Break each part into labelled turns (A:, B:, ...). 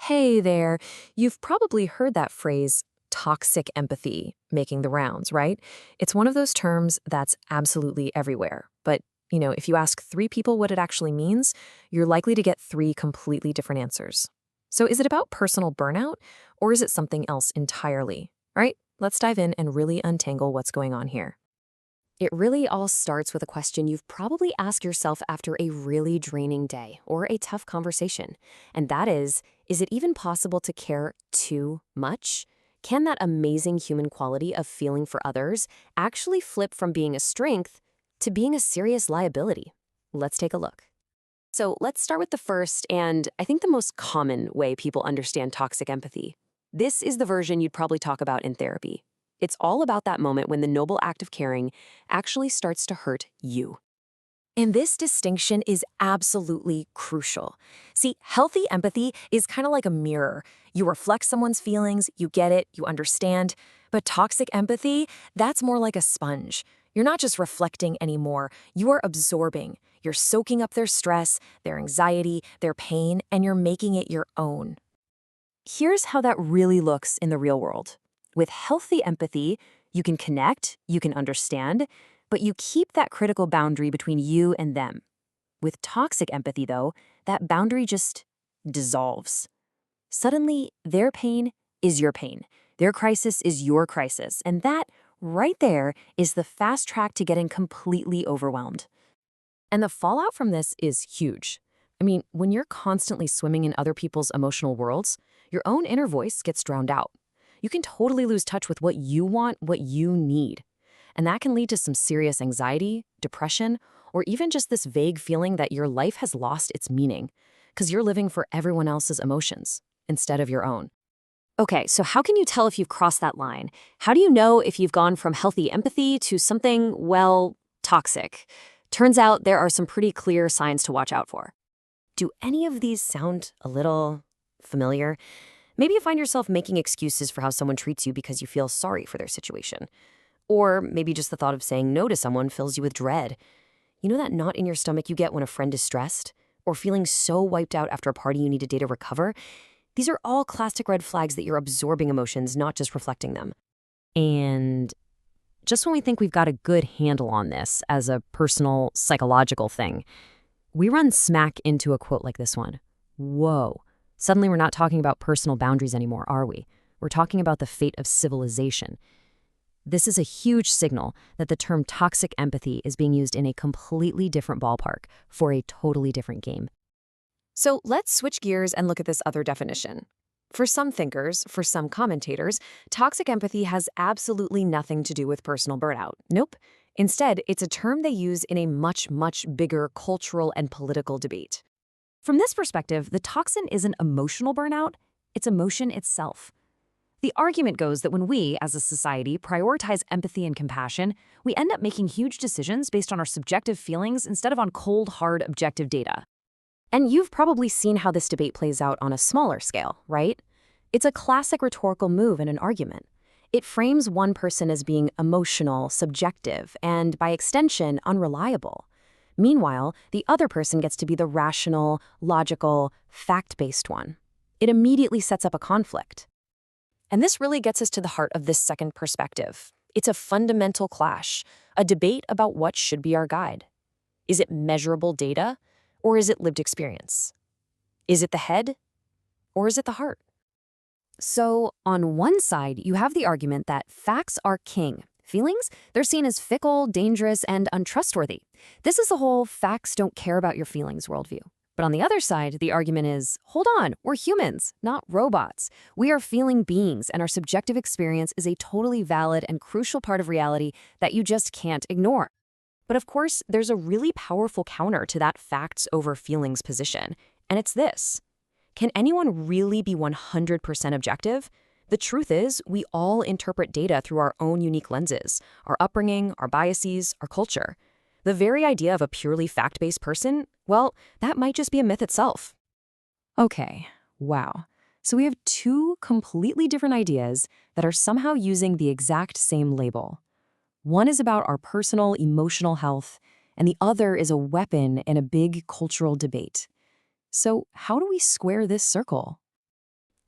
A: Hey there. You've probably heard that phrase, toxic empathy, making the rounds, right? It's one of those terms that's absolutely everywhere. But, if you ask three people what it actually means, you're likely to get three completely different answers. So is it about personal burnout, or is it something else entirely? All right, let's dive in and really untangle what's going on here.
B: It really all starts with a question you've probably asked yourself after a really draining day or a tough conversation. And that is it even possible to care too much? Can that amazing human quality of feeling for others actually flip from being a strength to being a serious liability? Let's take a look. So let's start with the first and I think the most common way people understand toxic empathy. This is the version you'd probably talk about in therapy. It's all about that moment when the noble act of caring actually starts to hurt you. And this distinction is absolutely crucial. See, healthy empathy is kind of like a mirror. You reflect someone's feelings, you get it, you understand. But toxic empathy, that's more like a sponge. You're not just reflecting anymore, you are absorbing. You're soaking up their stress, their anxiety, their pain, and you're making it your own. Here's how that really looks in the real world. With healthy empathy, you can connect, you can understand, but you keep that critical boundary between you and them. With toxic empathy, though, that boundary just dissolves. Suddenly, their pain is your pain. Their crisis is your crisis. And that, right there, is the fast track to getting completely overwhelmed. And the fallout from this is huge. I mean, when you're constantly swimming in other people's emotional worlds, your own inner voice gets drowned out. You can totally lose touch with what you want, what you need. And that can lead to some serious anxiety, depression, or even just this vague feeling that your life has lost its meaning because you're living for everyone else's emotions instead of your own. Okay, so how can you tell if you've crossed that line? How do you know if you've gone from healthy empathy to something, well, toxic? Turns out there are some pretty clear signs to watch out for. Do any of these sound a little familiar? Maybe you find yourself making excuses for how someone treats you because you feel sorry for their situation. Or maybe just the thought of saying no to someone fills you with dread. You know that knot in your stomach you get when a friend is stressed? Or feeling so wiped out after a party you need a day to recover? These are all classic red flags that you're absorbing emotions, not just reflecting them. And just when we think we've got a good handle on this as a personal psychological thing, we run smack into a quote like this one. Whoa. Suddenly we're not talking about personal boundaries anymore, are we? We're talking about the fate of civilization. This is a huge signal that the term toxic empathy is being used in a completely different ballpark for a totally different game. So let's switch gears and look at this other definition. For some thinkers, for some commentators, toxic empathy has absolutely nothing to do with personal burnout. Nope. Instead, it's a term they use in a much, much bigger cultural and political debate. From this perspective, the toxin isn't emotional burnout, it's emotion itself. The argument goes that when we, as a society, prioritize empathy and compassion, we end up making huge decisions based on our subjective feelings instead of on cold, hard, objective data. And you've probably seen how this debate plays out on a smaller scale, right? It's a classic rhetorical move in an argument. It frames one person as being emotional, subjective, and by extension, unreliable. Meanwhile, the other person gets to be the rational, logical, fact-based one. It immediately sets up a conflict. And this really gets us to the heart of this second perspective. It's a fundamental clash, a debate about what should be our guide. Is it measurable data, or is it lived experience? Is it the head, or is it the heart? So, on one side, you have the argument that facts are king. Feelings, they're seen as fickle, dangerous, and untrustworthy. This is the whole facts don't care about your feelings worldview. But on the other side, the argument is, hold on, we're humans, not robots. We are feeling beings, and our subjective experience is a totally valid and crucial part of reality that you just can't ignore. But of course, there's a really powerful counter to that facts over feelings position, and it's this. Can anyone really be 100% objective? The truth is, we all interpret data through our own unique lenses, our upbringing, our biases, our culture. The very idea of a purely fact-based person, well, that might just be a myth itself. Okay, wow. So we have two completely different ideas that are somehow using the exact same label. One is about our personal, emotional health, and the other is a weapon in a big cultural debate. So how do we square this circle?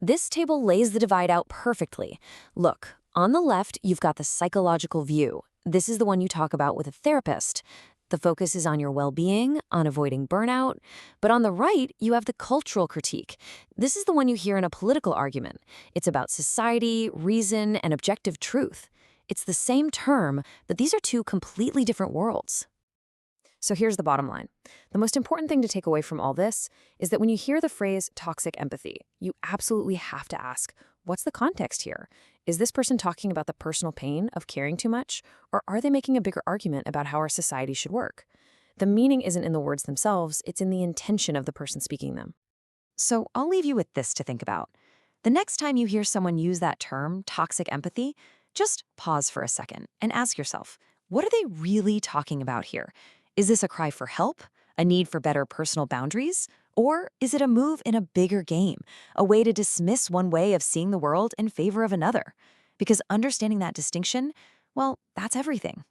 B: This table lays the divide out perfectly. Look, on the left, you've got the psychological view. This is the one you talk about with a therapist. The focus is on your well-being, on avoiding burnout. But on the right, you have the cultural critique. This is the one you hear in a political argument. It's about society, reason, and objective truth. It's the same term, but these are two completely different worlds.
A: So here's the bottom line. The most important thing to take away from all this is that when you hear the phrase toxic empathy, you absolutely have to ask, what's the context here? Is this person talking about the personal pain of caring too much, or are they making a bigger argument about how our society should work? The meaning isn't in the words themselves, it's in the intention of the person speaking them. So I'll leave you with this to think about. The next time you hear someone use that term, toxic empathy, just pause for a second and ask yourself, what are they really talking about here? Is this a cry for help, a need for better personal boundaries? Or is it a move in a bigger game, a way to dismiss one way of seeing the world in favor of another? Because understanding that distinction, well, that's everything.